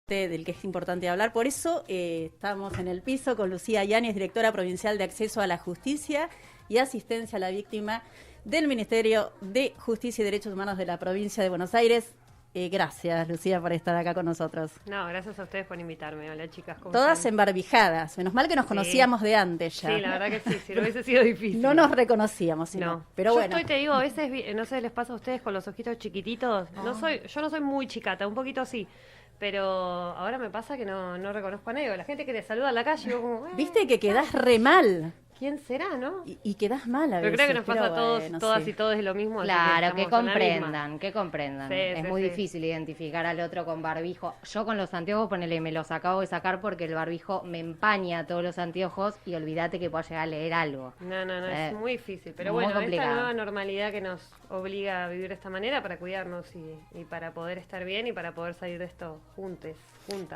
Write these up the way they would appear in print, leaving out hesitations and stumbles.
del que es importante hablar. Por eso estamos en el piso con Lucía Yáñez, directora provincial de Acceso a la Justicia y Asistencia a la Víctima del Ministerio de Justicia y Derechos Humanos de la provincia de Buenos Aires. Gracias, Lucía, por estar acá con nosotros. No, gracias a ustedes por invitarme. Hola, chicas, ¿cómo Todas están? embarbijadas. Menos mal que nos conocíamos de antes ya. Sí, la verdad que sí, si no hubiese sido difícil. No nos reconocíamos, sino. No. Pero yo bueno. te digo, a veces, no sé, les pasa a ustedes con los ojitos chiquititos. Yo no soy muy chicata, un poquito sí. Pero ahora me pasa que no reconozco a nadie. La gente que te saluda en la calle, yo como... Viste que quedás re mal. ¿Quién será, no? Y quedás mal a Pero veces. creo que nos pasa a todos, bueno, todas sí. y todos es lo mismo. Claro, así que estamos en la misma. comprendan. Sí, Es sí, muy sí. difícil identificar al otro con barbijo. Yo con los anteojos, ponele, me los acabo de sacar porque el barbijo me empaña todos los anteojos y olvídate que puedo llegar a leer algo. No, es muy difícil. Pero muy bueno, complicado. esta nueva normalidad que nos obliga a vivir de esta manera para cuidarnos y para poder estar bien y para poder salir de esto juntas.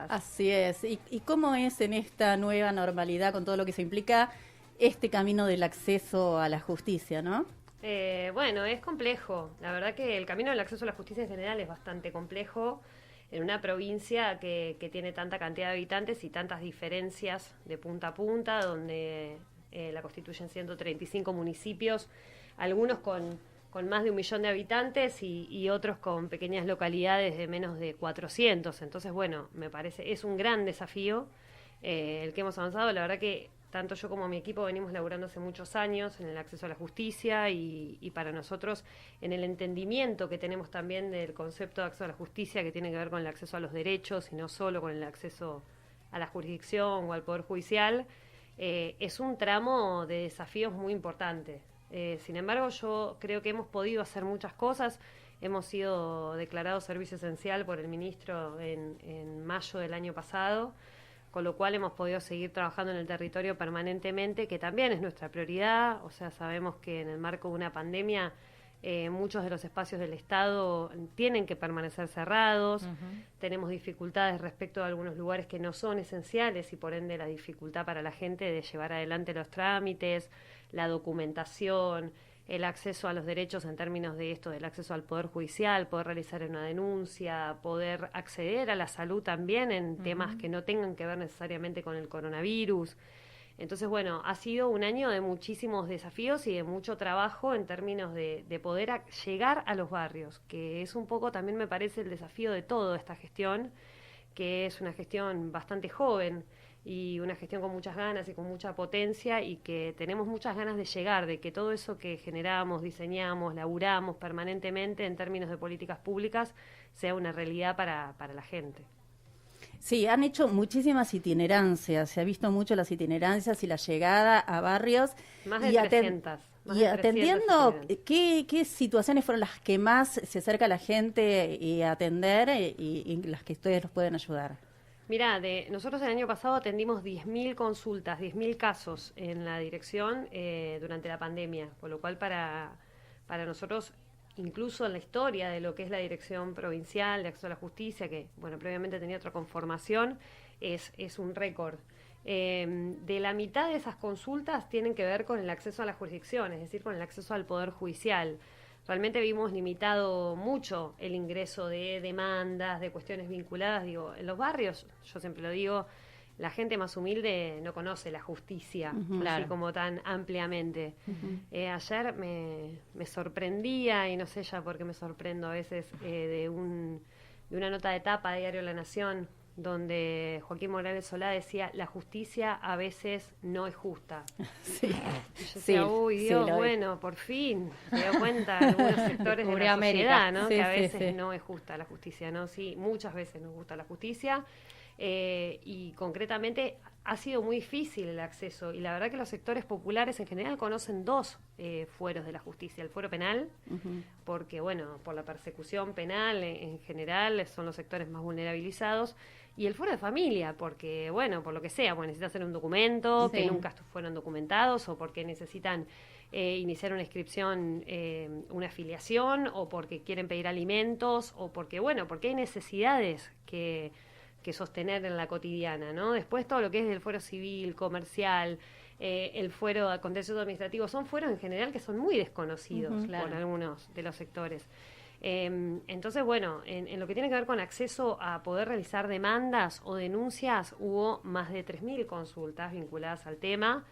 Así es. ¿Y cómo es en esta nueva normalidad, con todo lo que se implica, este camino del acceso a la justicia, no? Bueno, es complejo. La verdad que el camino del acceso a la justicia en general es bastante complejo en una provincia que tiene tanta cantidad de habitantes y tantas diferencias de punta a punta, donde la constituyen 135 municipios, algunos con más de 1 millón de habitantes y otros con pequeñas localidades de menos de 400. Entonces, bueno, me parece, es un gran desafío el que hemos avanzado. La verdad que tanto yo como mi equipo venimos laburando hace muchos años en el acceso a la justicia y para nosotros en el entendimiento que tenemos también del concepto de acceso a la justicia, que tiene que ver con el acceso a los derechos y no solo con el acceso a la jurisdicción o al Poder Judicial, es un tramo de desafíos muy importante. Sin embargo, yo creo que hemos podido hacer muchas cosas. Hemos sido declarados servicio esencial por el ministro en mayo del año pasado, con lo cual hemos podido seguir trabajando en el territorio permanentemente, que también es nuestra prioridad. O sea, sabemos que en el marco de una pandemia muchos de los espacios del Estado tienen que permanecer cerrados. Tenemos dificultades respecto a algunos lugares que no son esenciales y por ende la dificultad para la gente de llevar adelante los trámites, la documentación, el acceso a los derechos en términos de esto, del acceso al Poder Judicial, poder realizar una denuncia, poder acceder a la salud también en temas que no tengan que ver necesariamente con el coronavirus. Entonces, bueno, ha sido un año de muchísimos desafíos y de mucho trabajo en términos de poder llegar a los barrios, que es un poco también me parece el desafío de toda esta gestión, que es una gestión bastante joven y una gestión con muchas ganas y con mucha potencia y que tenemos muchas ganas de llegar, de que todo eso que generamos, diseñamos, laburamos permanentemente en términos de políticas públicas sea una realidad para la gente. Sí, han hecho muchísimas itinerancias, se ha visto mucho las itinerancias y la llegada a barrios. Más de 300. Y atendiendo, ¿qué situaciones fueron las que más se acerca a la gente y a atender y las que ustedes los pueden ayudar? Mirá, nosotros el año pasado atendimos 10.000 consultas, 10.000 casos en la dirección durante la pandemia, con lo cual para nosotros, incluso en la historia de lo que es la Dirección Provincial de Acceso a la Justicia, que bueno previamente tenía otra conformación, es un récord. De la mitad de esas consultas tienen que ver con el acceso a la jurisdicción, es decir, con el acceso al Poder Judicial. Realmente vimos limitado mucho el ingreso de demandas, de cuestiones vinculadas. Digo, en los barrios, yo siempre lo digo, la gente más humilde no conoce la justicia, así como tan ampliamente. Ayer me sorprendía, y no sé ya por qué me sorprendo a veces, de una nota de tapa de Diario La Nación, donde Joaquín Morales Solá decía, la justicia a veces no es justa. Sí, Y yo decía, uy, Dios, bueno, por fin se dio cuenta algunos sectores de la sociedad, ¿no? Sí, que a veces sí. no es justa la justicia, ¿no? Sí, muchas veces nos gusta la justicia. Y concretamente ha sido muy difícil el acceso y la verdad que los sectores populares en general conocen dos fueros de la justicia, el fuero penal, porque bueno, por la persecución penal en general son los sectores más vulnerabilizados, y el fuero de familia, porque bueno, por lo que sea, pues necesitan hacer un documento que nunca fueron documentados o porque necesitan iniciar una inscripción, una afiliación, o porque quieren pedir alimentos, o porque bueno, porque hay necesidades que sostener en la cotidiana, ¿no? Después todo lo que es del fuero civil, comercial, el fuero contencioso administrativo, son fueros en general que son muy desconocidos por algunos de los sectores. Entonces, bueno, en lo que tiene que ver con acceso a poder realizar demandas o denuncias, hubo más de 3.000 consultas vinculadas al tema.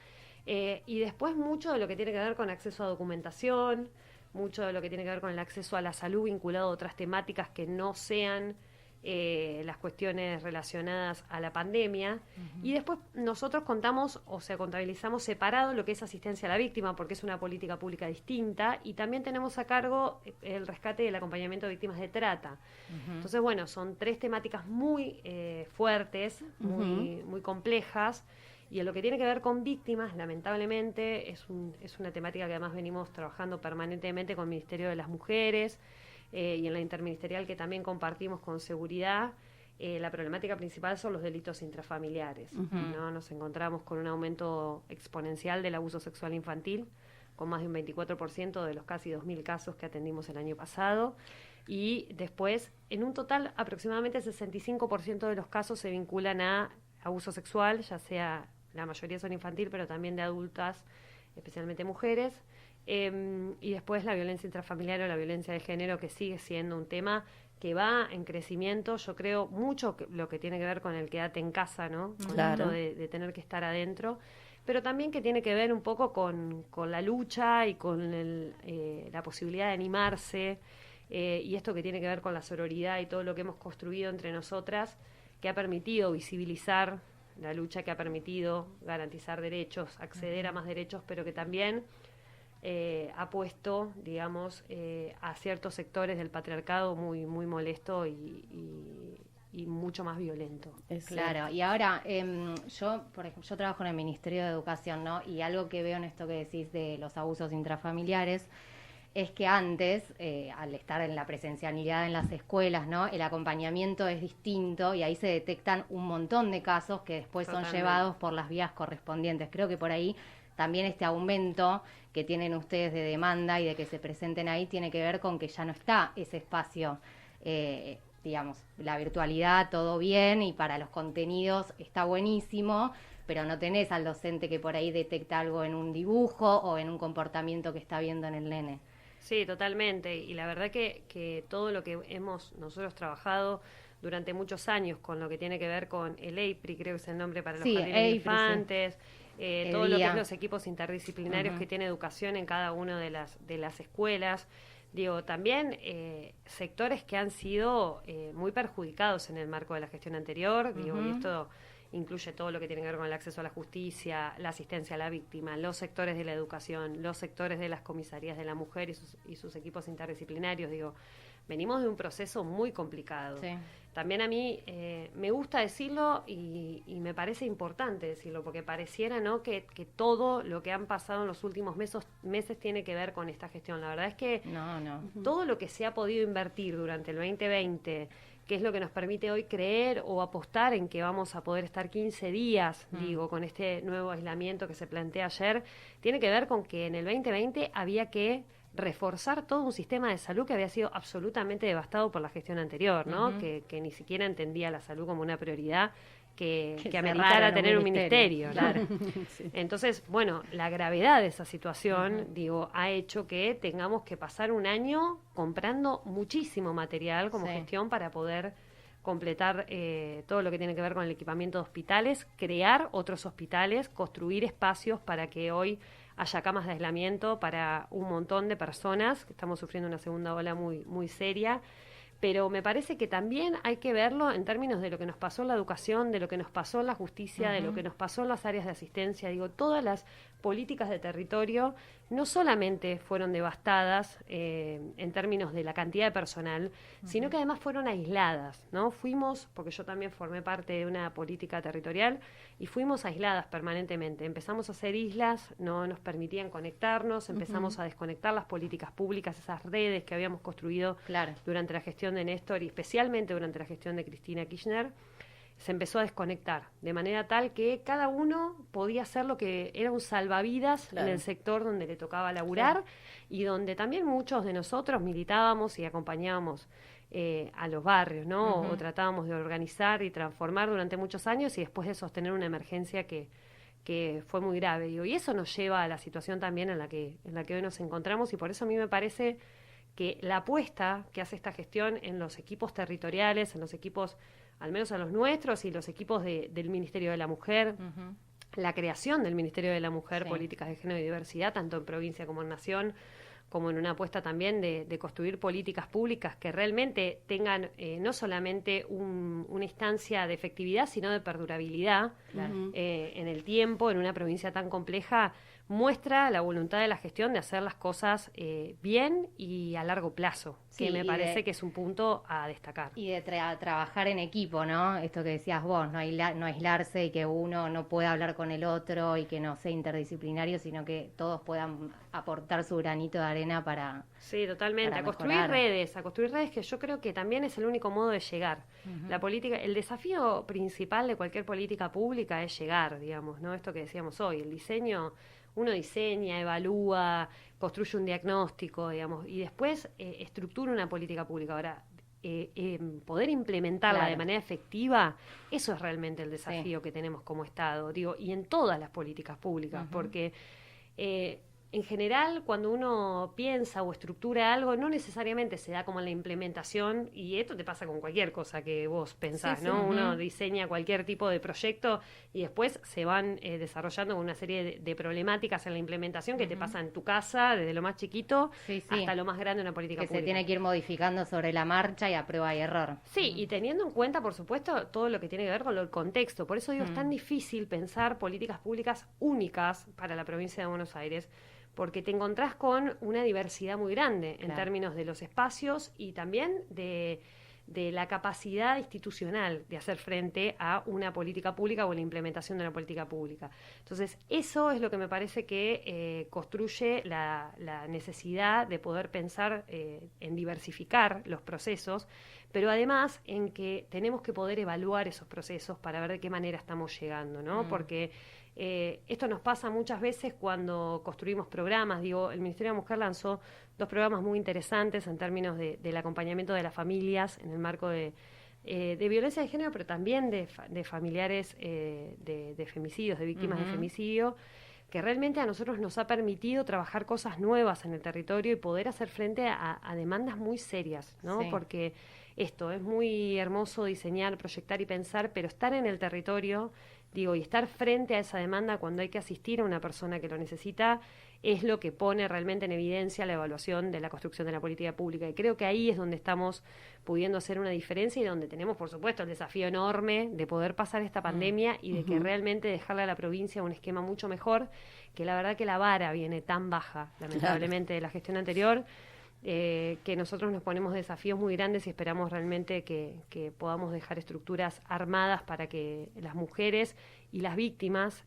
Y después mucho de lo que tiene que ver con acceso a documentación, mucho de lo que tiene que ver con el acceso a la salud vinculado a otras temáticas que no sean las cuestiones relacionadas a la pandemia. Y después nosotros contabilizamos separado lo que es asistencia a la víctima, porque es una política pública distinta, y también tenemos a cargo el rescate y el acompañamiento de víctimas de trata. Entonces, bueno, son 3 temáticas muy fuertes, muy complejas. Y en lo que tiene que ver con víctimas, lamentablemente, es una temática que además venimos trabajando permanentemente con el Ministerio de las Mujeres y en la interministerial que también compartimos con seguridad. La problemática principal son los delitos intrafamiliares, ¿no? Nos encontramos con un aumento exponencial del abuso sexual infantil, con más de un 24% de los casi 2.000 casos que atendimos el año pasado. Y después, en un total, aproximadamente el 65% de los casos se vinculan a abuso sexual, ya sea... La mayoría son infantil, pero también de adultas, especialmente mujeres. Y después la violencia intrafamiliar o la violencia de género, que sigue siendo un tema que va en crecimiento. Yo creo mucho lo que tiene que ver con el quédate en casa, ¿no? Con esto de tener que estar adentro. Pero también que tiene que ver un poco con la lucha y con la posibilidad de animarse. Y esto que tiene que ver con la sororidad y todo lo que hemos construido entre nosotras, que ha permitido visibilizar la lucha, que ha permitido garantizar derechos, acceder a más derechos, pero que también ha puesto, digamos, a ciertos sectores del patriarcado muy molesto y mucho más violento. Claro, y ahora yo, por ejemplo, yo trabajo en el Ministerio de Educación, ¿no? Y algo que veo en esto que decís de los abusos intrafamiliares es que antes, al estar en la presencialidad en las escuelas, ¿no? El acompañamiento es distinto y ahí se detectan un montón de casos que después son llevados por las vías correspondientes. Creo que por ahí también este aumento que tienen ustedes de demanda y de que se presenten ahí tiene que ver con que ya no está ese espacio, digamos, la virtualidad, todo bien, y para los contenidos está buenísimo, pero no tenés al docente que por ahí detecta algo en un dibujo o en un comportamiento que está viendo en el nene. Sí, totalmente. Y la verdad que todo lo que hemos nosotros trabajado durante muchos años con lo que tiene que ver con el EIPRI, creo que es el nombre para los jardines de infantes, todo lo que es los equipos interdisciplinarios que tiene educación en cada una de las escuelas. Digo, también sectores que han sido muy perjudicados en el marco de la gestión anterior, digo, y esto incluye todo lo que tiene que ver con el acceso a la justicia, la asistencia a la víctima, los sectores de la educación, los sectores de las comisarías de la mujer y sus equipos interdisciplinarios. Digo, venimos de un proceso muy complicado. Sí. También a mí me gusta decirlo y me parece importante decirlo, porque pareciera, ¿no?, que todo lo que han pasado en los últimos meses tiene que ver con esta gestión. La verdad es que todo lo que se ha podido invertir durante el 2020, que es lo que nos permite hoy creer o apostar en que vamos a poder estar 15 días, digo, con este nuevo aislamiento que se plantea ayer, tiene que ver con que en el 2020 había que reforzar todo un sistema de salud que había sido absolutamente devastado por la gestión anterior, ¿no? Que ni siquiera entendía la salud como una prioridad que ameritara tener un ministerio. Claro. Sí. Entonces, bueno, la gravedad de esa situación, digo, ha hecho que tengamos que pasar un año comprando muchísimo material como gestión para poder completar todo lo que tiene que ver con el equipamiento de hospitales, crear otros hospitales, construir espacios para que hoy haya camas de aislamiento para un montón de personas, que estamos sufriendo una segunda ola muy seria. Pero me parece que también hay que verlo en términos de lo que nos pasó en la educación, de lo que nos pasó en la justicia, de lo que nos pasó en las áreas de asistencia. Digo, todas las políticas de territorio no solamente fueron devastadas en términos de la cantidad de personal, sino que además fueron aisladas, ¿no? Fuimos, porque yo también formé parte de una política territorial, y fuimos aisladas permanentemente. Empezamos a hacer islas, no nos permitían conectarnos, empezamos a desconectar las políticas públicas, esas redes que habíamos construido durante la gestión de Néstor y especialmente durante la gestión de Cristina Kirchner. Se empezó a desconectar, de manera tal que cada uno podía hacer lo que era un salvavidas en el sector donde le tocaba laburar y donde también muchos de nosotros militábamos y acompañábamos a los barrios, ¿no? O tratábamos de organizar y transformar durante muchos años y después de sostener una emergencia que fue muy grave. Digo, y eso nos lleva a la situación también en la que hoy nos encontramos, y por eso a mí me parece que la apuesta que hace esta gestión en los equipos territoriales, en los equipos, al menos en los nuestros, y los equipos del Ministerio de la Mujer, la creación del Ministerio de la Mujer, Políticas de Género y Diversidad, tanto en provincia como en nación, como en una apuesta también de construir políticas públicas que realmente tengan no solamente una instancia de efectividad, sino de perdurabilidad en el tiempo, en una provincia tan compleja, muestra la voluntad de la gestión de hacer las cosas bien y a largo plazo, que me parece que es un punto a destacar. Y de trabajar en equipo, ¿no? Esto que decías vos, no aislarse y que uno no pueda hablar con el otro y que no sea interdisciplinario, sino que todos puedan aportar su granito de arena para... Sí, totalmente. Para a construir redes que yo creo que también es el único modo de llegar. La política, el desafío principal de cualquier política pública es llegar, digamos, ¿no? Esto que decíamos hoy, el diseño... Uno diseña, evalúa, construye un diagnóstico, digamos, y después estructura una política pública. Ahora, poder implementarla de manera efectiva, eso es realmente el desafío que tenemos como Estado, digo, y en todas las políticas públicas, porque en general, cuando uno piensa o estructura algo, no necesariamente se da como la implementación, y esto te pasa con cualquier cosa que vos pensás, ¿no? Uno diseña cualquier tipo de proyecto y después se van desarrollando una serie de problemáticas en la implementación que te pasa en tu casa, desde lo más chiquito hasta lo más grande de una política pública. Que se tiene que ir modificando sobre la marcha y a prueba y error. Sí, y teniendo en cuenta, por supuesto, todo lo que tiene que ver con el contexto. Por eso digo, es tan difícil pensar políticas públicas únicas para la provincia de Buenos Aires, porque te encontrás con una diversidad muy grande en términos de los espacios y también de la capacidad institucional de hacer frente a una política pública o la implementación de una política pública. Entonces, eso es lo que me parece que construye la necesidad de poder pensar en diversificar los procesos, pero además en que tenemos que poder evaluar esos procesos para ver de qué manera estamos llegando, ¿no? Porque esto nos pasa muchas veces cuando construimos programas. Digo, el Ministerio de la Mujer lanzó 2 programas muy interesantes en términos del acompañamiento de las familias en el marco de violencia de género, pero también de familiares de femicidios, de víctimas de femicidio, que realmente a nosotros nos ha permitido trabajar cosas nuevas en el territorio y poder hacer frente a demandas muy serias, ¿no? Porque esto es muy hermoso diseñar, proyectar y pensar, pero estar en el territorio, digo, y estar frente a esa demanda cuando hay que asistir a una persona que lo necesita, es lo que pone realmente en evidencia la evaluación de la construcción de la política pública. Y creo que ahí es donde estamos pudiendo hacer una diferencia y donde tenemos, por supuesto, el desafío enorme de poder pasar esta pandemia y de que realmente dejarle a la provincia un esquema mucho mejor, que la verdad que la vara viene tan baja, lamentablemente, de la gestión anterior, que nosotros nos ponemos desafíos muy grandes y esperamos realmente que podamos dejar estructuras armadas para que las mujeres y las víctimas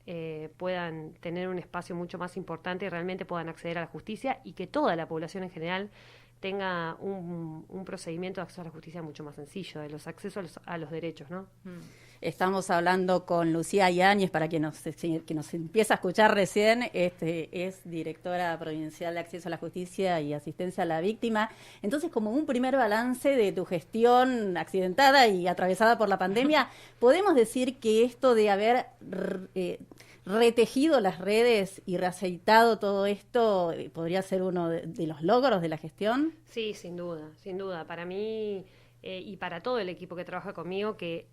puedan tener un espacio mucho más importante y realmente puedan acceder a la justicia, y que toda la población en general tenga un procedimiento de acceso a la justicia mucho más sencillo, de los accesos a los derechos, ¿no? Estamos hablando con Lucía Yáñez, para que nos empieza a escuchar recién, es directora provincial de Acceso a la Justicia y Asistencia a la Víctima. Entonces, como un primer balance de tu gestión accidentada y atravesada por la pandemia, ¿podemos decir que esto de haber retejido las redes y reaceitado todo esto podría ser uno de los logros de la gestión? Sí, sin duda. Para mí y para todo el equipo que trabaja conmigo, que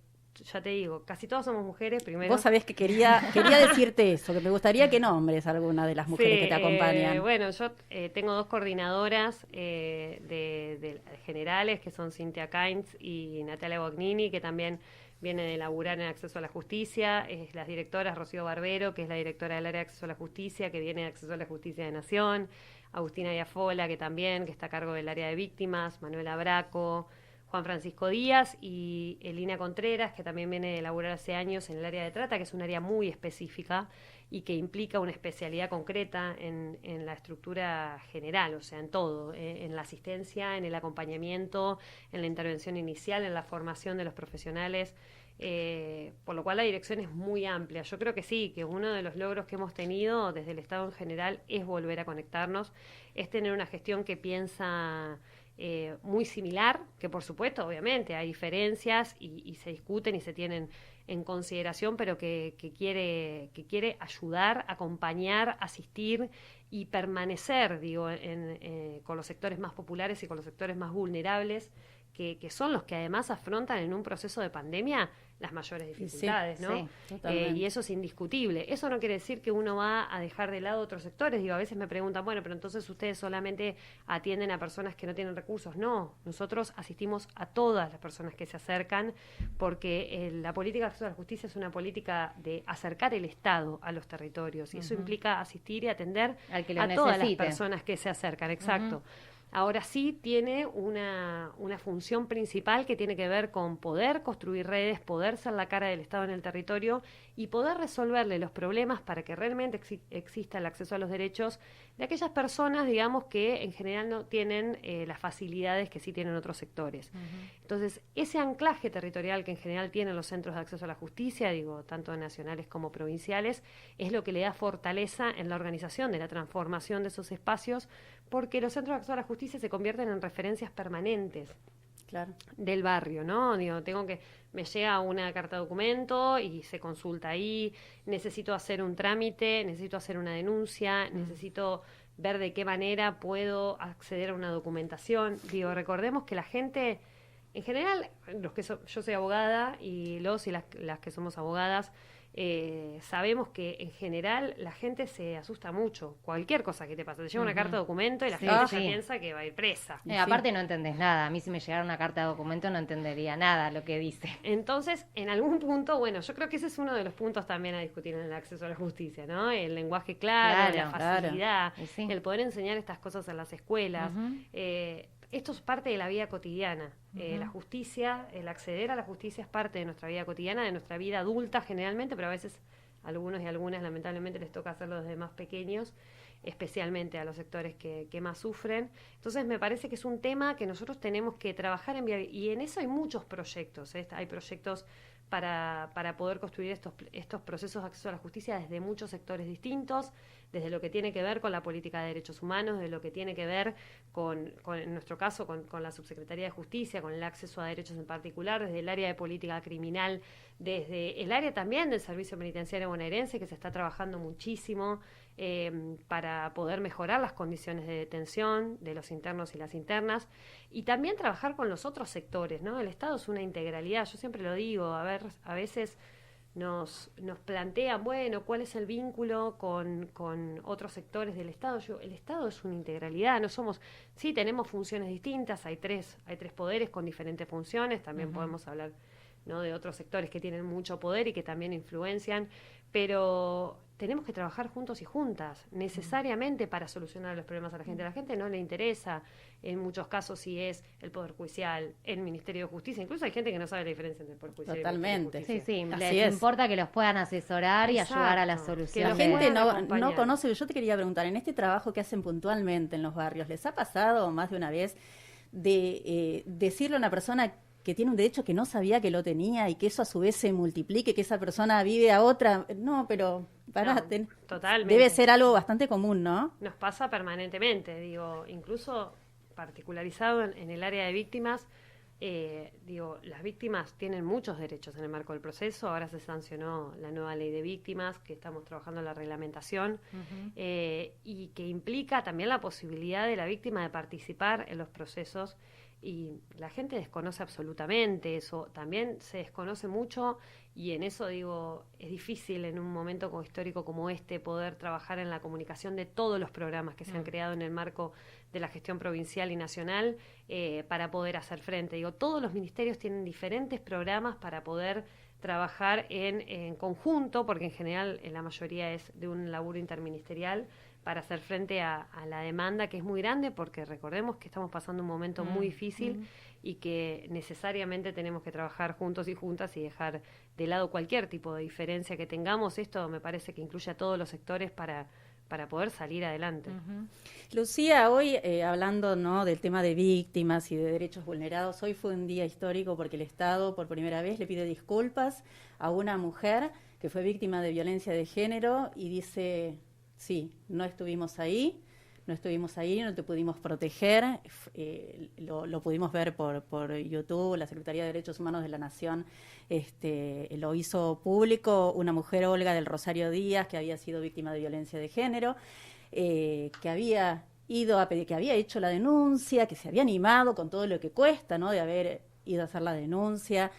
ya te digo, casi todas somos mujeres, primero. Vos sabés que quería decirte eso, que me gustaría que nombres a alguna de las mujeres que te acompañan. Bueno, yo tengo 2 coordinadoras de generales, que son Cintia Kainz y Natalia Bognini, que también viene de laburar en Acceso a la Justicia. Las directoras Rocío Barbero, que es la directora del área de Acceso a la Justicia, que viene de Acceso a la Justicia de Nación. Agustina Iafola, que está a cargo del área de víctimas. Manuela Braco, Juan Francisco Díaz y Elina Contreras, que también viene de laburar hace años en el área de trata, que es un área muy específica y que implica una especialidad concreta en la estructura general, o sea, en todo, en la asistencia, en el acompañamiento, en la intervención inicial, en la formación de los profesionales, por lo cual la dirección es muy amplia. Yo creo que sí, que uno de los logros que hemos tenido desde el Estado en general es volver a conectarnos, es tener una gestión que piensa muy similar, que por supuesto, obviamente, hay diferencias y se discuten y se tienen en consideración, pero que quiere ayudar, acompañar, asistir y permanecer, digo, con los sectores más populares y con los sectores más vulnerables, que son los que además afrontan en un proceso de pandemia las mayores dificultades, sí, ¿no? Sí, Y eso es indiscutible. Eso no quiere decir que uno va a dejar de lado otros sectores. Digo, a veces me preguntan, bueno, pero entonces ustedes solamente atienden a personas que no tienen recursos. No, nosotros asistimos a todas las personas que se acercan, porque la política de acceso a la justicia es una política de acercar el Estado a los territorios, y eso implica asistir y atender a todas las personas que se acercan. Exacto. Ahora sí tiene una función principal que tiene que ver con poder construir redes, poder ser la cara del Estado en el territorio y poder resolverle los problemas para que realmente exista el acceso a los derechos de aquellas personas, digamos, que en general no tienen las facilidades que sí tienen otros sectores. Entonces, ese anclaje territorial que en general tienen los centros de acceso a la justicia, digo, tanto nacionales como provinciales, es lo que le da fortaleza en la organización de la transformación de esos espacios, porque los centros de acceso a la justicia se convierten en referencias permanentes del barrio, ¿no? Digo, me llega una carta de documento y se consulta ahí, necesito hacer un trámite, necesito hacer una denuncia, necesito ver de qué manera puedo acceder a una documentación. Digo, recordemos que la gente, en general, yo soy abogada y las que somos abogadas, sabemos que en general la gente se asusta mucho. Cualquier cosa que te pase, te llega una carta de documento y la gente ya piensa que va a ir presa. Aparte no entendés nada. A mí si me llegara una carta de documento no entendería nada lo que dice. Entonces, en algún punto, bueno, yo creo que ese es uno de los puntos también a discutir en el acceso a la justicia, ¿no? El lenguaje claro, la facilidad, el poder enseñar estas cosas en las escuelas. Esto es parte de la vida cotidiana. La justicia, el acceder a la justicia es parte de nuestra vida cotidiana, de nuestra vida adulta generalmente, pero a veces a algunos y algunas lamentablemente les toca hacerlo desde más pequeños, especialmente a los sectores que más sufren. Entonces me parece que es un tema que nosotros tenemos que trabajar y en eso hay muchos proyectos. Hay proyectos para poder construir estos procesos de acceso a la justicia desde muchos sectores distintos, desde lo que tiene que ver con la política de derechos humanos, de lo que tiene que ver en nuestro caso, con la Subsecretaría de Justicia, con el acceso a derechos en particular, desde el área de política criminal, desde el área también del Servicio Penitenciario Bonaerense, que se está trabajando muchísimo para poder mejorar las condiciones de detención de los internos y las internas, y también trabajar con los otros sectores, ¿no? El Estado es una integralidad, yo siempre lo digo, a veces nos plantean, bueno, ¿cuál es el vínculo con otros sectores del Estado? El Estado es una integralidad, sí tenemos funciones distintas, hay tres poderes con diferentes funciones, también podemos hablar, ¿no?, de otros sectores que tienen mucho poder y que también influencian, pero tenemos que trabajar juntos y juntas, necesariamente, para solucionar los problemas a la gente. A la gente no le interesa, en muchos casos, si es el Poder Judicial, el Ministerio de Justicia. Incluso hay gente que no sabe la diferencia entre el Poder Judicial y el Ministerio de Justicia. Sí, les importa que los puedan asesorar y ayudar a la solución. La gente no conoce. Yo te quería preguntar, en este trabajo que hacen puntualmente en los barrios, ¿les ha pasado más de una vez de decirle a una persona que tiene un derecho que no sabía que lo tenía y que eso a su vez se multiplique, que esa persona vive a otra? No, pero totalmente. Debe ser algo bastante común, ¿no? Nos pasa permanentemente, digo, incluso particularizado en el área de víctimas. Las víctimas tienen muchos derechos en el marco del proceso. Ahora se sancionó la nueva ley de víctimas, que estamos trabajando en la reglamentación, y que implica también la posibilidad de la víctima de participar en los procesos, y la gente desconoce absolutamente eso. También se desconoce mucho, y en eso, digo, es difícil en un momento histórico como este poder trabajar en la comunicación de todos los programas que se han creado en el marco de la gestión provincial y nacional para poder hacer frente. Digo, todos los ministerios tienen diferentes programas para poder trabajar en conjunto, porque en general la mayoría es de un laburo interministerial, para hacer frente a la demanda, que es muy grande, porque recordemos que estamos pasando un momento muy difícil y que necesariamente tenemos que trabajar juntos y juntas y dejar de lado cualquier tipo de diferencia que tengamos. Esto me parece que incluye a todos los sectores para poder salir adelante. Lucía, hoy hablando, ¿no?, del tema de víctimas y de derechos vulnerados, hoy fue un día histórico porque el Estado por primera vez le pide disculpas a una mujer que fue víctima de violencia de género y dice: sí, no estuvimos ahí, no estuvimos ahí, no te pudimos proteger, lo pudimos ver por YouTube, la Secretaría de Derechos Humanos de la Nación lo hizo público, una mujer, Olga del Rosario Díaz, que había sido víctima de violencia de género, que había que había hecho la denuncia, que se había animado con todo lo que cuesta, ¿no?, de haber ido a hacer la denuncia,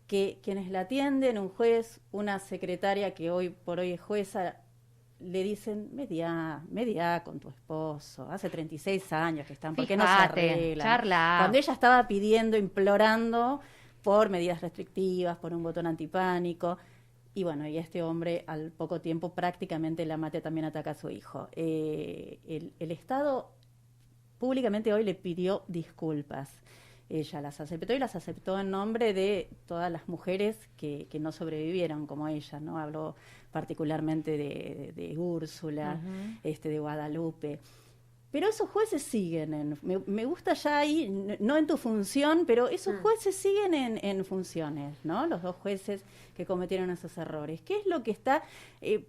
que quienes la atienden, un juez, una secretaria que hoy por hoy es jueza, le dicen, media con tu esposo, hace 36 años que están, ¿por qué no se arreglan? Charla. Cuando ella estaba pidiendo, implorando por medidas restrictivas, por un botón antipánico, y bueno, y este hombre al poco tiempo prácticamente la mata, también ataca a su hijo. El Estado públicamente hoy le pidió disculpas. Ella las aceptó y las aceptó en nombre de todas las mujeres que no sobrevivieron como ella, ¿no? Habló particularmente de Úrsula, de Guadalupe. Pero esos jueces siguen, me gusta ya ahí, no en tu función, pero esos jueces siguen en funciones, ¿no? Los dos jueces que cometieron esos errores. ¿Qué es lo que está?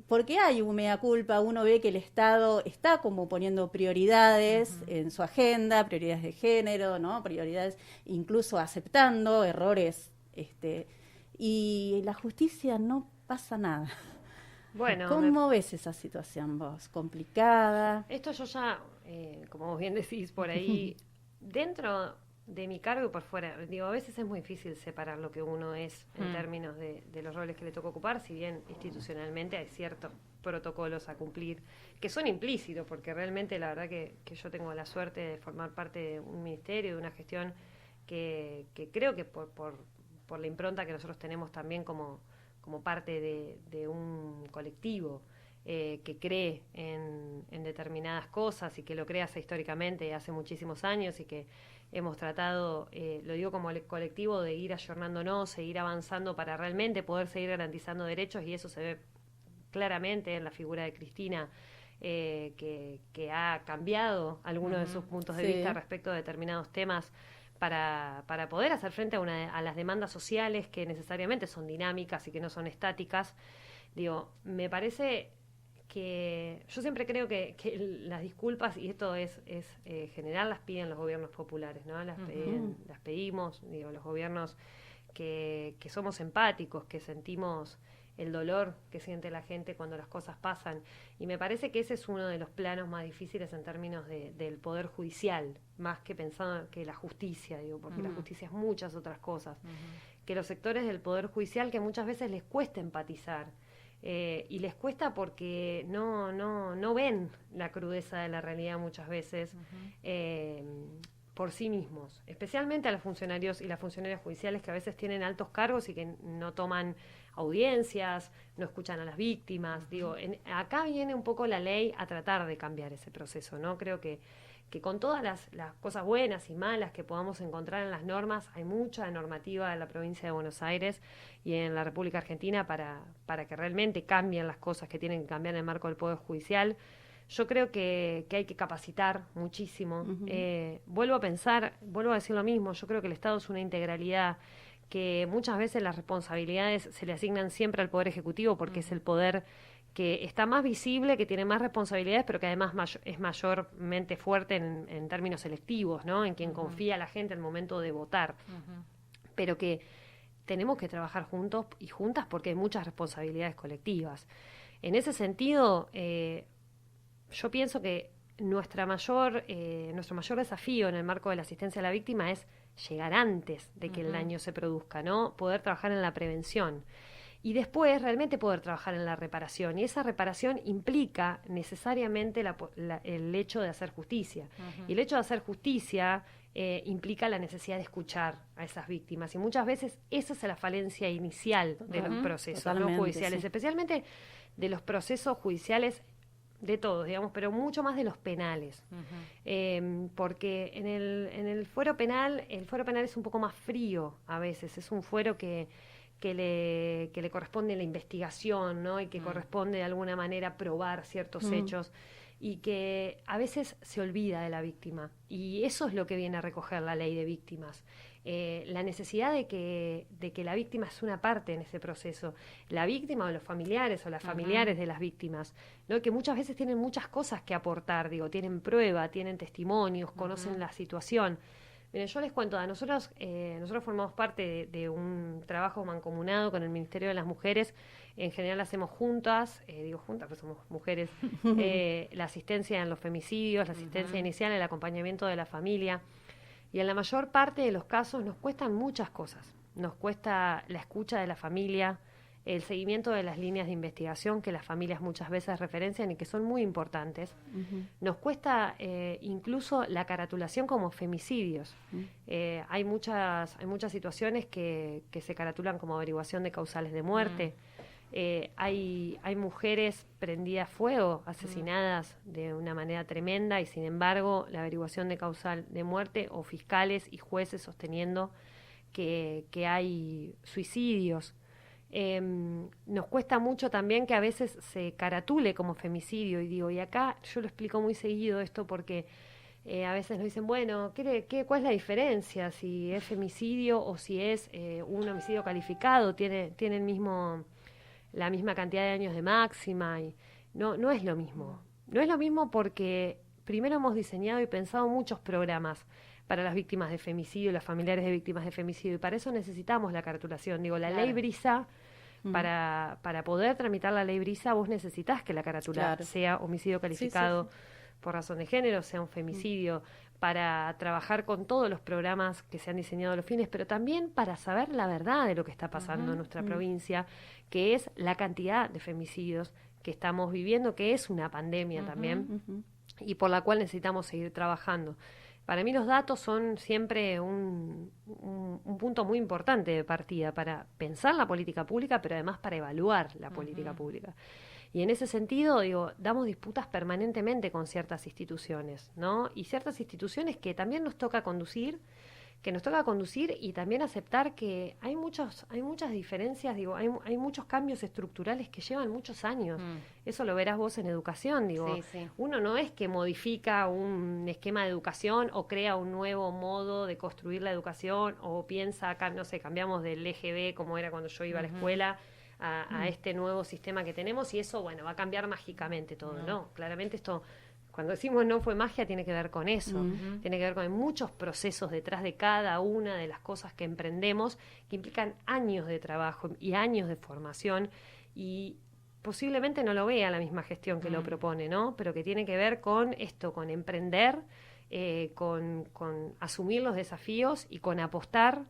Porque hay un mea culpa, uno ve que el Estado está como poniendo prioridades en su agenda, prioridades de género, ¿no? Prioridades incluso aceptando errores, y la justicia no pasa nada. Bueno, ¿Cómo ves esa situación vos? ¿Complicada? Esto yo ya, como vos bien decís por ahí, dentro de mi cargo y por fuera, digo, a veces es muy difícil separar lo que uno es en términos de los roles que le toca ocupar, si bien institucionalmente hay ciertos protocolos a cumplir que son implícitos, porque realmente la verdad que yo tengo la suerte de formar parte de un ministerio, de una gestión que creo que por la impronta que nosotros tenemos también como parte de un colectivo que cree en determinadas cosas y que lo cree hace históricamente hace muchísimos años y que hemos tratado, lo digo como colectivo, de ir ayornándonos, seguir avanzando para realmente poder seguir garantizando derechos, y eso se ve claramente en la figura de Cristina, que ha cambiado algunos de sus puntos de vista respecto a determinados temas para poder hacer frente a las demandas sociales que necesariamente son dinámicas y que no son estáticas. Digo, me parece que yo siempre creo que las disculpas, y esto es general, las piden los gobiernos populares, ¿no? Las pedimos, digo, los gobiernos que somos empáticos, que sentimos el dolor que siente la gente cuando las cosas pasan, y me parece que ese es uno de los planos más difíciles en términos del poder judicial, más que pensando que la justicia, digo, porque la justicia es muchas otras cosas, que los sectores del poder judicial, que muchas veces les cuesta empatizar, y les cuesta porque no ven la crudeza de la realidad muchas veces por sí mismos, especialmente a los funcionarios y las funcionarias judiciales, que a veces tienen altos cargos y que no toman audiencias, no escuchan a las víctimas. Digo, acá viene un poco la ley a tratar de cambiar ese proceso, ¿no? Creo que con todas las cosas buenas y malas que podamos encontrar en las normas, hay mucha normativa en la provincia de Buenos Aires y en la República Argentina para que realmente cambien las cosas que tienen que cambiar en el marco del Poder Judicial. Yo creo que hay que capacitar muchísimo. Vuelvo a decir lo mismo, yo creo que el Estado es una integralidad, que muchas veces las responsabilidades se le asignan siempre al Poder Ejecutivo, porque es el poder que está más visible, que tiene más responsabilidades, pero que además es mayormente fuerte en términos selectivos, ¿no? En quien confía la gente al momento de votar. Pero que tenemos que trabajar juntos y juntas porque hay muchas responsabilidades colectivas. En ese sentido, yo pienso que nuestro mayor desafío en el marco de la asistencia a la víctima es llegar antes de que el daño se produzca, ¿no? Poder trabajar en la prevención. Y después realmente poder trabajar en la reparación. Y esa reparación implica necesariamente el hecho de hacer justicia. Y el hecho de hacer justicia implica la necesidad de escuchar a esas víctimas. Y muchas veces esa es la falencia inicial de los procesos, ¿no?, judiciales, especialmente de los procesos judiciales de todos, digamos, pero mucho más de los penales. Porque en el fuero penal es un poco más frío a veces. Es un fuero que le corresponde la investigación, ¿no? Y que corresponde de alguna manera probar ciertos hechos, y que a veces se olvida de la víctima. Y eso es lo que viene a recoger la ley de víctimas. la necesidad de que la víctima es una parte en ese proceso. La víctima o los familiares o las familiares de las víctimas, ¿no? Que muchas veces tienen muchas cosas que aportar, tienen prueba, tienen testimonios, conocen la situación. Miren, yo les cuento, nosotros formamos parte de un trabajo mancomunado con el Ministerio de las Mujeres. En general hacemos juntas, juntas, pues somos mujeres, la asistencia en los femicidios, la asistencia inicial, el acompañamiento de la familia. Y en la mayor parte de los casos nos cuestan muchas cosas. Nos cuesta la escucha de la familia, el seguimiento de las líneas de investigación que las familias muchas veces referencian y que son muy importantes. Nos cuesta incluso la caratulación como femicidios. Hay muchas situaciones que se caratulan como averiguación de causales de muerte. Hay mujeres prendidas a fuego, asesinadas de una manera tremenda, y sin embargo la averiguación de causal de muerte, o fiscales y jueces sosteniendo que hay suicidios. Nos cuesta mucho también que a veces se caratule como femicidio, y acá yo lo explico muy seguido esto porque a veces nos dicen, bueno, ¿cuál es la diferencia si es femicidio o si es un homicidio calificado? Tiene la misma cantidad de años de máxima, y no es lo mismo. No es lo mismo porque primero hemos diseñado y pensado muchos programas para las víctimas de femicidio, las familiares de víctimas de femicidio, y para eso necesitamos la caratulación. La ley Brisa, para poder tramitar la ley Brisa, vos necesitas que la carátula sea homicidio calificado por razón de género, sea un femicidio, para trabajar con todos los programas que se han diseñado a los fines, pero también para saber la verdad de lo que está pasando en nuestra provincia, que es la cantidad de femicidios que estamos viviendo, que es una pandemia también, y por la cual necesitamos seguir trabajando. Para mí los datos son siempre un punto muy importante de partida para pensar la política pública, pero además para evaluar la política pública. Y en ese sentido, damos disputas permanentemente con ciertas instituciones, ¿no? Y ciertas instituciones que también nos toca conducir, y también aceptar que hay muchas diferencias, hay muchos cambios estructurales que llevan muchos años. Eso lo verás vos en educación, Uno no es que modifica un esquema de educación o crea un nuevo modo de construir la educación, o piensa, cambiamos del EGB, como era cuando yo iba a la escuela, a este nuevo sistema que tenemos, y eso, va a cambiar mágicamente todo, ¿no? Claramente esto, cuando decimos no fue magia, tiene que ver con eso, tiene que ver con muchos procesos detrás de cada una de las cosas que emprendemos, que implican años de trabajo y años de formación, y posiblemente no lo vea la misma gestión que lo propone, ¿no? Pero que tiene que ver con esto, con emprender, con asumir los desafíos y con apostar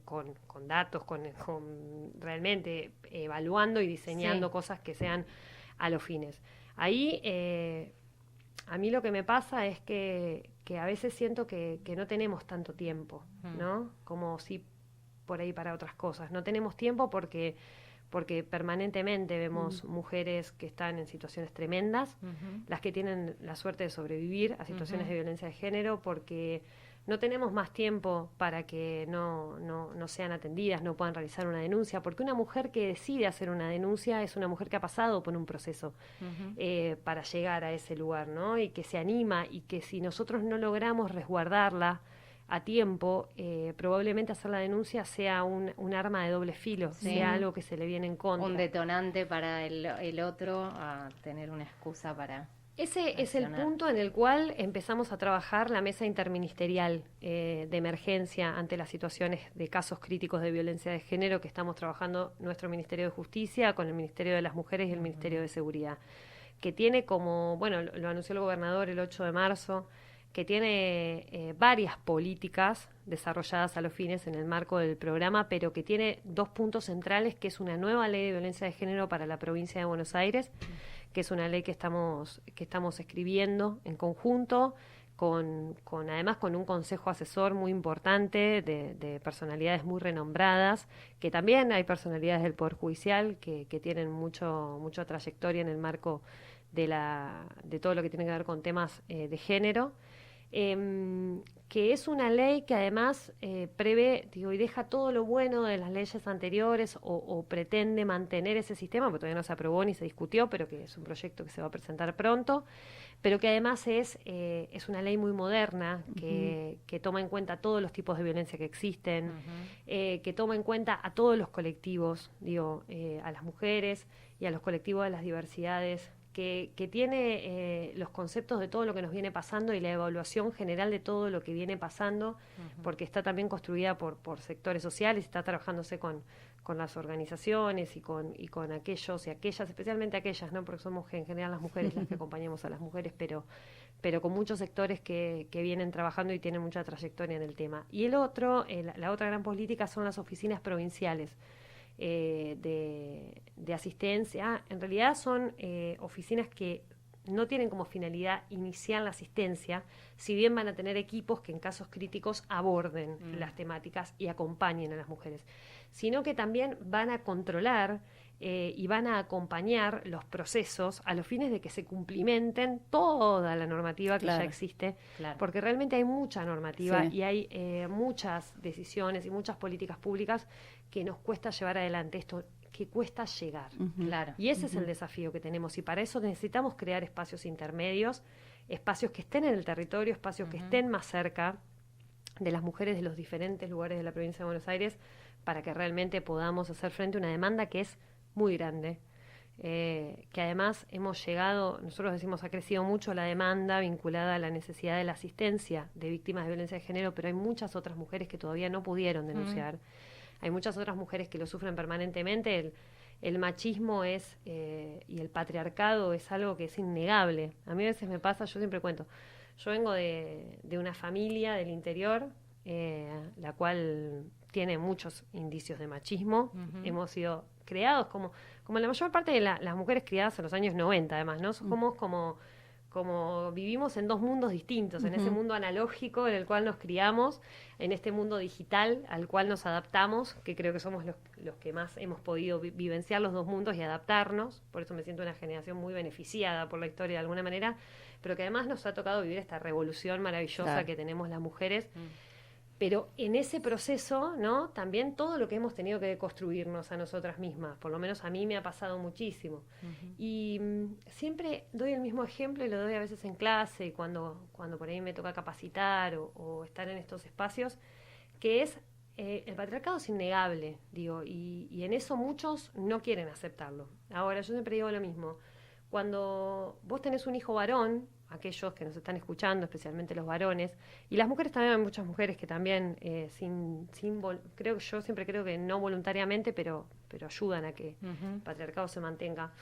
con datos, con realmente evaluando y diseñando cosas que sean a los fines. Ahí a mí lo que me pasa es que a veces siento que no tenemos tanto tiempo, ¿no? Como si por ahí para otras cosas. No tenemos tiempo porque permanentemente vemos mujeres que están en situaciones tremendas, las que tienen la suerte de sobrevivir a situaciones de violencia de género, porque no tenemos más tiempo para que no sean atendidas, no puedan realizar una denuncia, porque una mujer que decide hacer una denuncia es una mujer que ha pasado por un proceso para llegar a ese lugar, ¿no? Y que se anima, y que si nosotros no logramos resguardarla a tiempo, probablemente hacer la denuncia sea un arma de doble filo, sea algo que se le viene en contra. Un detonante para el otro a tener una excusa para... Ese es el punto en el cual empezamos a trabajar la mesa interministerial de emergencia ante las situaciones de casos críticos de violencia de género, que estamos trabajando nuestro Ministerio de Justicia con el Ministerio de las Mujeres y el Ministerio de Seguridad, que tiene como, lo anunció el gobernador el 8 de marzo, que tiene varias políticas desarrolladas a los fines en el marco del programa, pero que tiene dos puntos centrales, que es una nueva ley de violencia de género para la provincia de Buenos Aires, que es una ley que estamos escribiendo en conjunto, además con un consejo asesor muy importante de personalidades muy renombradas, que también hay personalidades del Poder Judicial que tienen mucha trayectoria en el marco de todo lo que tiene que ver con temas de género. que es una ley que además prevé, y deja todo lo bueno de las leyes anteriores o pretende mantener ese sistema, porque todavía no se aprobó ni se discutió, pero que es un proyecto que se va a presentar pronto, pero que además es una ley muy moderna, que toma en cuenta todos los tipos de violencia que existen, que toma en cuenta a todos los colectivos, a las mujeres y a los colectivos de las diversidades, que tiene los conceptos de todo lo que nos viene pasando y la evaluación general de todo lo que viene pasando, porque está también construida por sectores sociales, está trabajándose con las organizaciones y con aquellos y aquellas, especialmente aquellas, ¿no? Porque somos en general las mujeres las que acompañamos a las mujeres, pero con muchos sectores que vienen trabajando y tienen mucha trayectoria en el tema. Y el otro, la otra gran política son las oficinas provinciales de asistencia. En realidad son oficinas que no tienen como finalidad iniciar la asistencia, si bien van a tener equipos que en casos críticos aborden las temáticas y acompañen a las mujeres, sino que también van a controlar y van a acompañar los procesos a los fines de que se cumplimenten toda la normativa que ya existe, porque realmente hay mucha normativa y hay muchas decisiones y muchas políticas públicas que nos cuesta llevar adelante esto, que cuesta llegar. Y ese es el desafío que tenemos, y para eso necesitamos crear espacios intermedios, espacios que estén en el territorio, espacios que estén más cerca de las mujeres de los diferentes lugares de la provincia de Buenos Aires, para que realmente podamos hacer frente a una demanda que es muy grande, que además hemos llegado, nosotros decimos, ha crecido mucho la demanda vinculada a la necesidad de la asistencia de víctimas de violencia de género, pero hay muchas otras mujeres que todavía no pudieron denunciar. Hay muchas otras mujeres que lo sufren permanentemente. El machismo y el patriarcado es algo que es innegable. A mí a veces me pasa, yo siempre cuento, yo vengo de una familia del interior, la cual tiene muchos indicios de machismo. Hemos sido criados como la mayor parte de las mujeres criadas en los años 90, además, ¿no? Somos como vivimos en dos mundos distintos, en ese mundo analógico en el cual nos criamos, en este mundo digital al cual nos adaptamos, que creo que somos los que más hemos podido vivenciar los dos mundos y adaptarnos. Por eso me siento una generación muy beneficiada por la historia de alguna manera, pero que además nos ha tocado vivir esta revolución maravillosa que tenemos las mujeres. Pero en ese proceso, ¿no? También todo lo que hemos tenido que construirnos a nosotras mismas, por lo menos a mí me ha pasado muchísimo. Y siempre doy el mismo ejemplo, y lo doy a veces en clase y cuando por ahí me toca capacitar o estar en estos espacios, que es el patriarcado es innegable, y en eso muchos no quieren aceptarlo. Ahora, yo siempre digo lo mismo, cuando vos tenés un hijo varón, aquellos que nos están escuchando, especialmente los varones, y las mujeres también, hay muchas mujeres que también, creo que yo siempre creo que no voluntariamente, pero ayudan a que el patriarcado se mantenga.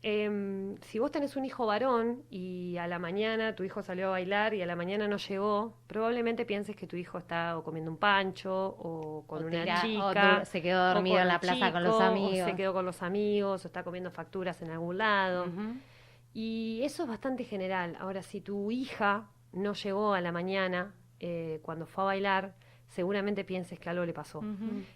Si vos tenés un hijo varón y a la mañana tu hijo salió a bailar y a la mañana no llegó, probablemente pienses que tu hijo está o comiendo un pancho o con una chica, o se quedó dormido en la plaza con los amigos, o se quedó con los amigos, o está comiendo facturas en algún lado. Y eso es bastante general. Ahora, si tu hija no llegó a la mañana cuando fue a bailar, seguramente pienses que algo le pasó.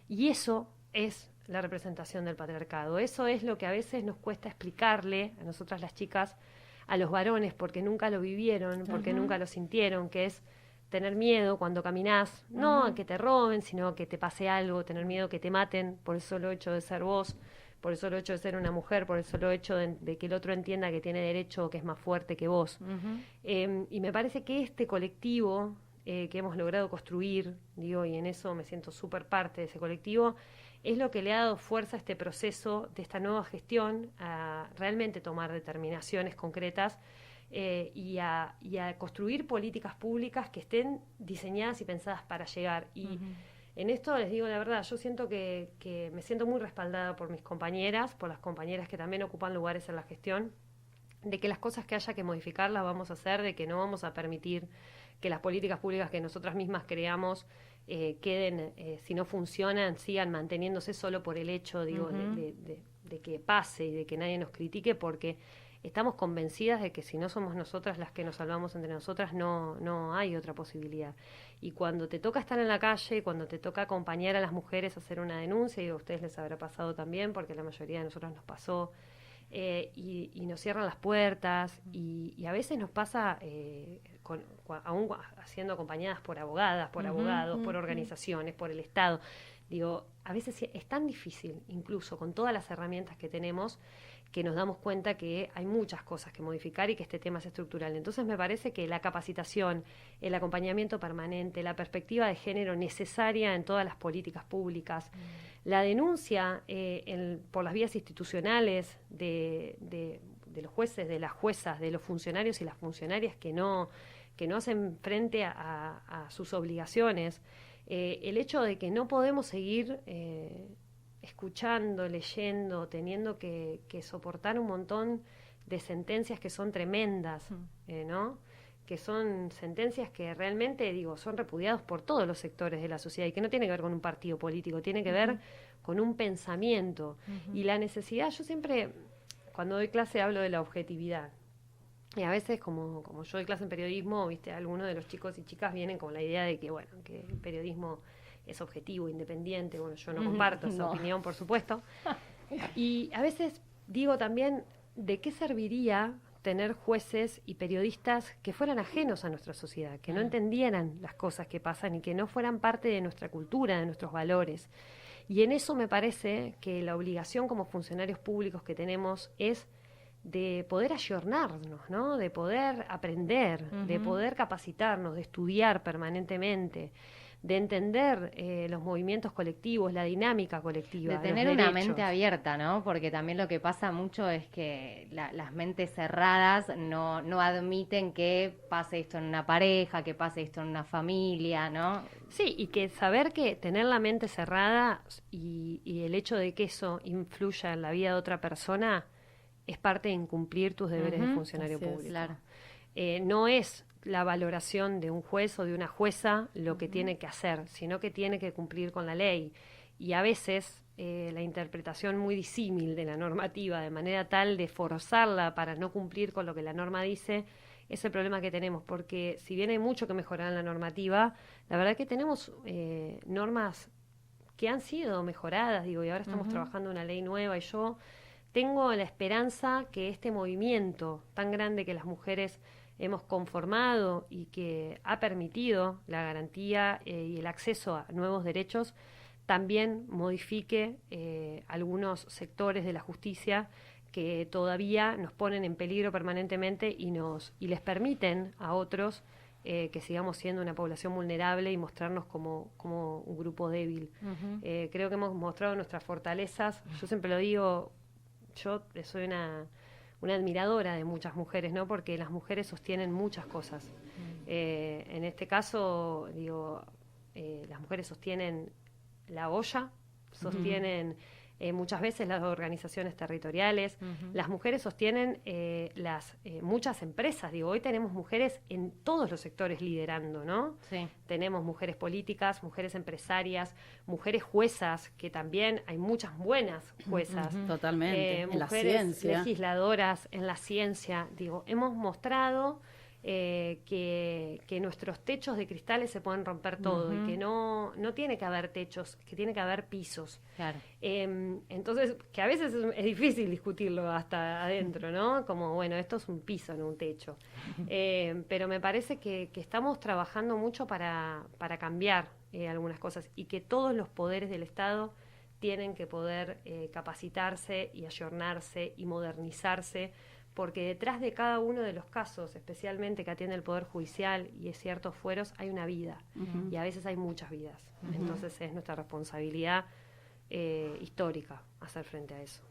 Y eso es la representación del patriarcado. Eso es lo que a veces nos cuesta explicarle a nosotras las chicas, a los varones, porque nunca lo vivieron, porque nunca lo sintieron, que es tener miedo cuando caminás, no a que te roben, sino a que te pase algo, tener miedo que te maten por el solo hecho de ser vos, por el solo hecho de ser una mujer, por el solo hecho de que el otro entienda que tiene derecho, que es más fuerte que vos. Y me parece que este colectivo que hemos logrado construir, y en eso me siento súper parte de ese colectivo, es lo que le ha dado fuerza a este proceso de esta nueva gestión, a realmente tomar determinaciones concretas y a construir políticas públicas que estén diseñadas y pensadas para llegar. Y en esto les digo la verdad, yo siento que me siento muy respaldada por mis compañeras, por las compañeras que también ocupan lugares en la gestión, de que las cosas que haya que modificar las vamos a hacer, de que no vamos a permitir que las políticas públicas que nosotras mismas creamos queden, si no funcionan, sigan manteniéndose solo por el hecho, de que pase y de que nadie nos critique, porque estamos convencidas de que si no somos nosotras las que nos salvamos entre nosotras, no hay otra posibilidad. Y cuando te toca estar en la calle, cuando te toca acompañar a las mujeres a hacer una denuncia, y a ustedes les habrá pasado también, porque a la mayoría de nosotras nos pasó, y nos cierran las puertas, y a veces nos pasa, aún siendo acompañadas por abogadas, por abogados, por organizaciones, por el Estado. Digo, a veces es tan difícil, incluso con todas las herramientas que tenemos, que nos damos cuenta que hay muchas cosas que modificar y que este tema es estructural. Entonces me parece que la capacitación, el acompañamiento permanente, la perspectiva de género necesaria en todas las políticas públicas, la denuncia por las vías institucionales de los jueces, de las juezas, de los funcionarios y las funcionarias que no hacen frente a sus obligaciones, el hecho de que no podemos seguir escuchando, leyendo, teniendo que soportar un montón de sentencias que son tremendas, ¿no? Que son sentencias que realmente, son repudiados por todos los sectores de la sociedad y que no tiene que ver con un partido político, tiene que ver con un pensamiento. Y la necesidad, yo siempre, cuando doy clase, hablo de la objetividad. Y a veces, como yo doy clase en periodismo, algunos de los chicos y chicas vienen con la idea de que, que el periodismo es objetivo, independiente. Bueno, yo no comparto esa opinión, por supuesto. Y a veces digo también, ¿de qué serviría tener jueces y periodistas que fueran ajenos a nuestra sociedad, que no entendieran las cosas que pasan y que no fueran parte de nuestra cultura, de nuestros valores? Y en eso me parece que la obligación como funcionarios públicos que tenemos es de poder ayornarnos, ¿no? De poder aprender, de poder capacitarnos, de estudiar permanentemente, de entender los movimientos colectivos, la dinámica colectiva. De tener una mente abierta, ¿no? Porque también lo que pasa mucho es que las mentes cerradas no admiten que pase esto en una pareja, que pase esto en una familia, ¿no? Sí, y que saber que tener la mente cerrada y el hecho de que eso influya en la vida de otra persona es parte de incumplir tus deberes de funcionario público. Claro. No es la valoración de un juez o de una jueza lo que tiene que hacer, sino que tiene que cumplir con la ley. Y a veces la interpretación muy disímil de la normativa, de manera tal de forzarla para no cumplir con lo que la norma dice, es el problema que tenemos, porque si bien hay mucho que mejorar en la normativa, la verdad que tenemos normas que han sido mejoradas, y ahora estamos trabajando una ley nueva, y yo tengo la esperanza que este movimiento tan grande que las mujeres hemos conformado y que ha permitido la garantía y el acceso a nuevos derechos, también modifique algunos sectores de la justicia que todavía nos ponen en peligro permanentemente y les permiten a otros que sigamos siendo una población vulnerable y mostrarnos como un grupo débil. Creo que hemos mostrado nuestras fortalezas. Yo siempre lo digo, yo soy una admiradora de muchas mujeres, ¿no? Porque las mujeres sostienen muchas cosas. En este caso, las mujeres sostienen la olla, sostienen muchas veces las organizaciones territoriales, las mujeres sostienen muchas empresas. Hoy tenemos mujeres en todos los sectores liderando, ¿no? Sí. Tenemos mujeres políticas, mujeres empresarias, mujeres juezas, que también hay muchas buenas juezas. Totalmente, en mujeres la ciencia. Legisladoras en la ciencia. Hemos mostrado que nuestros techos de cristales se pueden romper todo y que no tiene que haber techos, que tiene que haber pisos. Claro. Entonces, que a veces es difícil discutirlo hasta adentro, ¿no? Como, esto es un piso, no un techo. Pero me parece que estamos trabajando mucho para cambiar algunas cosas y que todos los poderes del Estado tienen que poder capacitarse y ayornarse y modernizarse, porque detrás de cada uno de los casos, especialmente que atiende el Poder Judicial y ciertos fueros, hay una vida, y a veces hay muchas vidas. Entonces es nuestra responsabilidad histórica hacer frente a eso.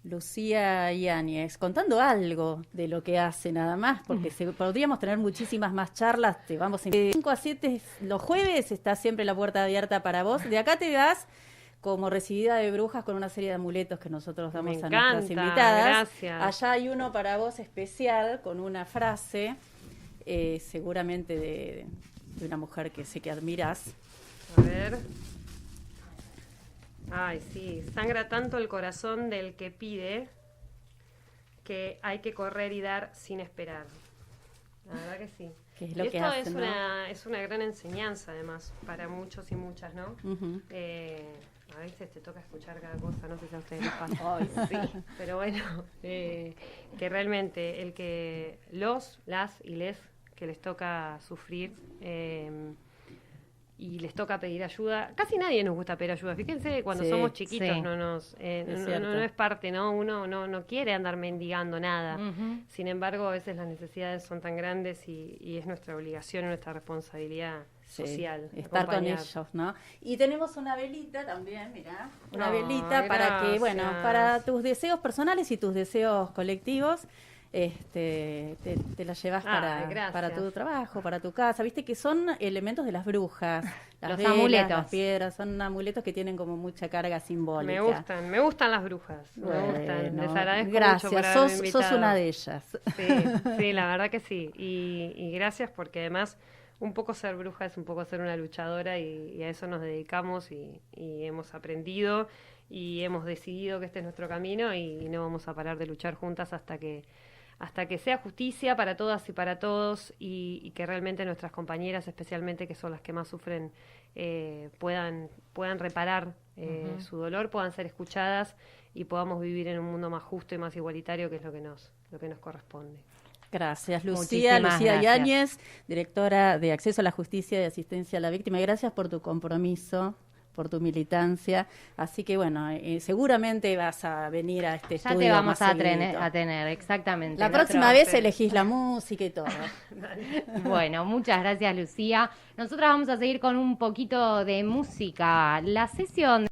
Lucía Yáñez, contando algo de lo que hace nada más, porque podríamos tener muchísimas más charlas. Te vamos de 5 a 7 los jueves, está siempre la puerta abierta para vos. De acá te vas como recibida de brujas con una serie de amuletos que nosotros damos a nuestras invitadas. Gracias. Allá hay uno para vos especial con una frase, seguramente de una mujer que sé que admirás. A ver. Ay, sí. Sangra tanto el corazón del que pide que hay que correr y dar sin esperar. La verdad que sí. Que es lo y que esto hace, es, ¿no? es una gran enseñanza, además, para muchos y muchas, ¿no? A veces te toca escuchar cada cosa, no sé si a ustedes les pasa. Ay, sí. Pero bueno, que realmente el que las y les que les toca sufrir y les toca pedir ayuda, casi nadie nos gusta pedir ayuda. Fíjense, cuando somos chiquitos no es parte, ¿no? Uno no quiere andar mendigando nada. Uh-huh. Sin embargo, a veces las necesidades son tan grandes y es nuestra obligación y nuestra responsabilidad social. Estar con ellos, ¿no? Y tenemos una velita también, mirá, una velita para que, para tus deseos personales y tus deseos colectivos, te la llevas para tu trabajo, para tu casa. Viste que son elementos de las brujas, los velas, amuletos, las piedras, son amuletos que tienen como mucha carga simbólica. Me gustan las brujas, me gustan. Les agradezco gracias, mucho por haberme invitado. Sos una de ellas. Sí, la verdad que sí. Y gracias porque además un poco ser bruja es un poco ser una luchadora y a eso nos dedicamos y hemos aprendido y hemos decidido que este es nuestro camino y no vamos a parar de luchar juntas hasta que sea justicia para todas y para todos y que realmente nuestras compañeras, especialmente que son las que más sufren, puedan reparar su dolor, puedan ser escuchadas y podamos vivir en un mundo más justo y más igualitario, que es lo que nos corresponde. Gracias, Lucía Yáñez, directora de Acceso a la Justicia y Asistencia a la Víctima. Gracias por tu compromiso, por tu militancia. Así que, seguramente vas a venir a este estudio. Ya te vamos a tener, exactamente. La próxima vez elegís la música y todo. Bueno, muchas gracias, Lucía. Nosotras vamos a seguir con un poquito de música. La sesión